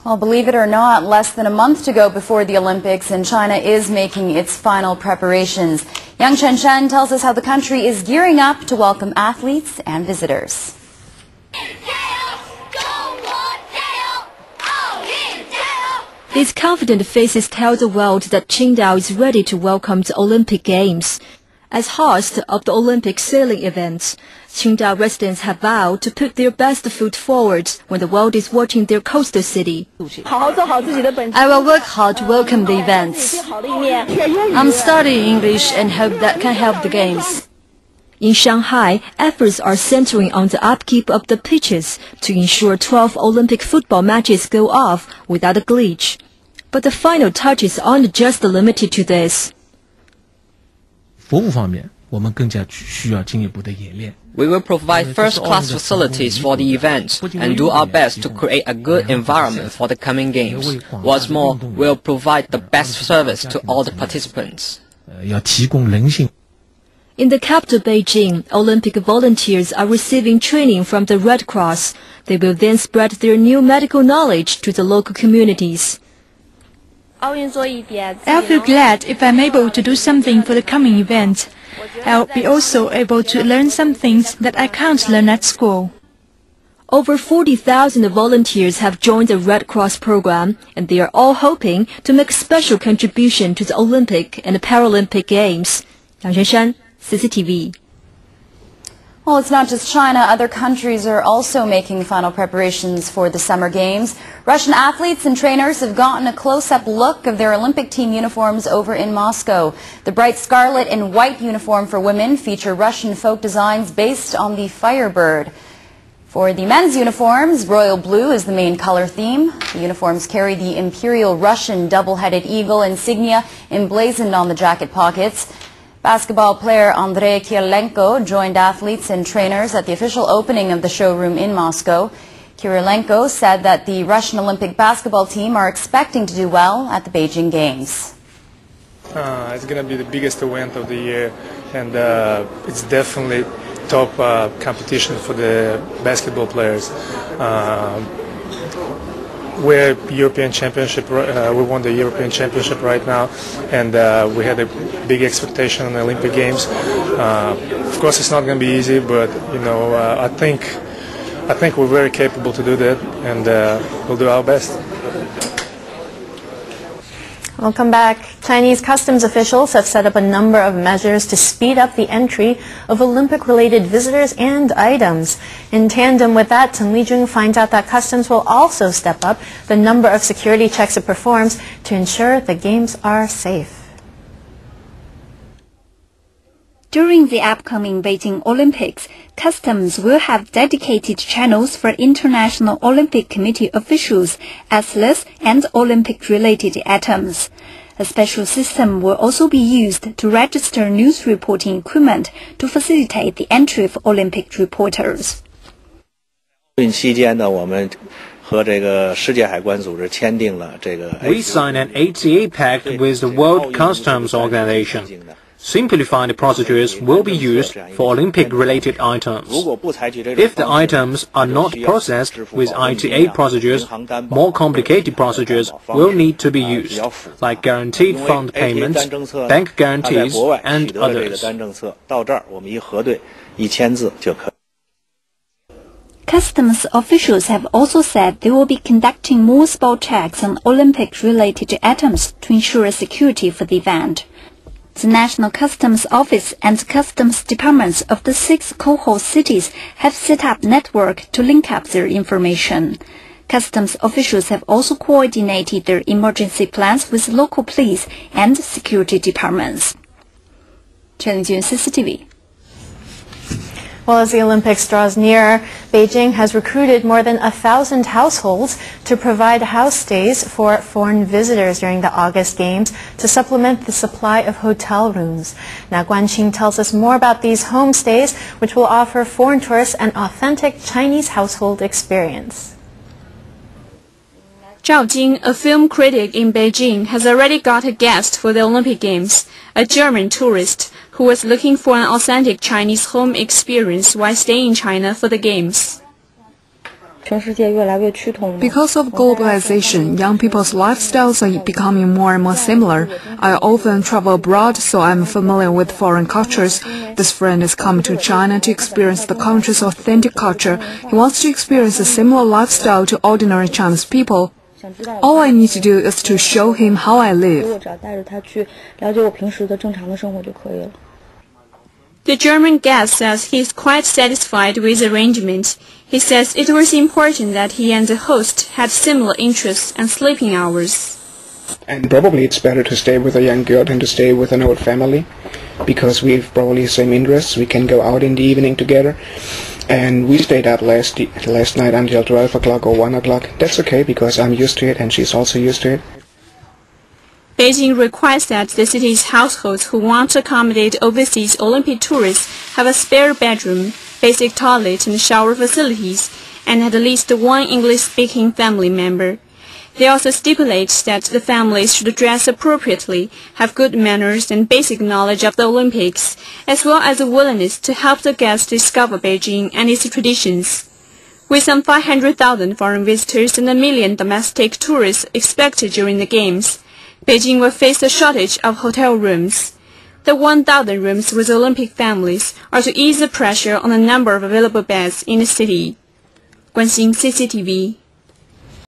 Well, believe it or not, less than a month to go before the Olympics, and China is making its final preparations. Yang Chenshen tells us how the country is gearing up to welcome athletes and visitors. These confident faces tell the world that Qingdao is ready to welcome the Olympic Games. As host of the Olympic sailing events, Qingdao residents have vowed to put their best foot forward when the world is watching their coastal city. I will work hard to welcome the events. I'm studying English and hope that can help the Games. In Shanghai, efforts are centering on the upkeep of the pitches to ensure 12 Olympic football matches go off without a glitch. But the final touches aren't just limited to this. 服务方面，我们更加需要进一步的演练。 We will provide first-class facilities for the events and do our best to create a good environment for the coming games. What's more, we'll provide the best service to all the participants. 要提供人性。 In the capital Beijing, Olympic volunteers are receiving training from the Red Cross. They will then spread their new medical knowledge to the local communities. I'll feel glad if I'm able to do something for the coming event. I'll be also able to learn some things that I can't learn at school. Over 40,000 volunteers have joined the Red Cross program, and they are all hoping to make a special contribution to the Olympic and Paralympic Games. Yang Chenshen, CCTV. Well, it's not just China. Other countries are also making final preparations for the Summer Games. Russian athletes and trainers have gotten a close-up look of their Olympic team uniforms over in Moscow. The bright scarlet and white uniform for women feature Russian folk designs based on the Firebird. For the men's uniforms, royal blue is the main color theme. The uniforms carry the Imperial Russian double-headed eagle insignia emblazoned on the jacket pockets. Basketball player Andrei Kirilenko joined athletes and trainers at the official opening of the showroom in Moscow. Kirilenko said that the Russian Olympic basketball team are expecting to do well at the Beijing Games. It's going to be the biggest event of the year, and it's definitely top competition for the basketball players. We're European Championship. We won the European Championship right now, and we had a big expectation on the Olympic Games. Of course, it's not going to be easy, but you know, I think we're very capable to do that, and we'll do our best. Welcome back. Chinese customs officials have set up a number of measures to speed up the entry of Olympic-related visitors and items. In tandem with that, Chen Lijun finds out that customs will also step up the number of security checks it performs to ensure the games are safe. During the upcoming Beijing Olympics, customs will have dedicated channels for International Olympic Committee officials, athletes, and Olympic-related items. A special system will also be used to register news reporting equipment to facilitate the entry of Olympic reporters. 运期间呢，我们和这个世界海关组织签订了这个 We signed an ATA pact with the World Customs Organization. Simplified procedures will be used for Olympic-related items. If the items are not processed with ITA procedures, more complicated procedures will need to be used, like guaranteed fund payments, bank guarantees, and others. Customs officials have also said they will be conducting more spot checks on Olympic-related items to ensure security for the event. The National Customs Office and Customs Departments of the 6 co-host cities have set up network to link up their information. Customs officials have also coordinated their emergency plans with local police and security departments. Chen Lijun, CCTV. Well, as the Olympics draws nearer, Beijing has recruited more than 1,000 households to provide house stays for foreign visitors during the August Games to supplement the supply of hotel rooms. Now, Guanqing tells us more about these homestays, which will offer foreign tourists an authentic Chinese household experience. Zhao Jing, a film critic in Beijing, has already got a guest for the Olympic Games, a German tourist who was looking for an authentic Chinese home experience while staying in China for the Games. Because of globalization, young people's lifestyles are becoming more and more similar. I often travel abroad, so I'm familiar with foreign cultures. This friend is coming to China to experience the country's authentic culture. He wants to experience a similar lifestyle to ordinary Chinese people. All I need to do is to show him how I live. The German guest says he is quite satisfied with the arrangement. He says it was important that he and the host had similar interests and sleeping hours. And probably it's better to stay with a young girl than to stay with an old family, because we've probably the same interests. We can go out in the evening together. And we stayed up last night until 12 o'clock or 1 o'clock. That's okay, because I'm used to it and she's also used to it. Beijing requires that the city's households who want to accommodate overseas Olympic tourists have a spare bedroom, basic toilet and shower facilities, and at least one English-speaking family member. They also stipulate that the families should dress appropriately, have good manners and basic knowledge of the Olympics, as well as a willingness to help the guests discover Beijing and its traditions. With some 500,000 foreign visitors and 1 million domestic tourists expected during the Games, Beijing will face a shortage of hotel rooms. The 1,000 rooms with Olympic families are to ease the pressure on the number of available beds in the city. Guanxin CCTV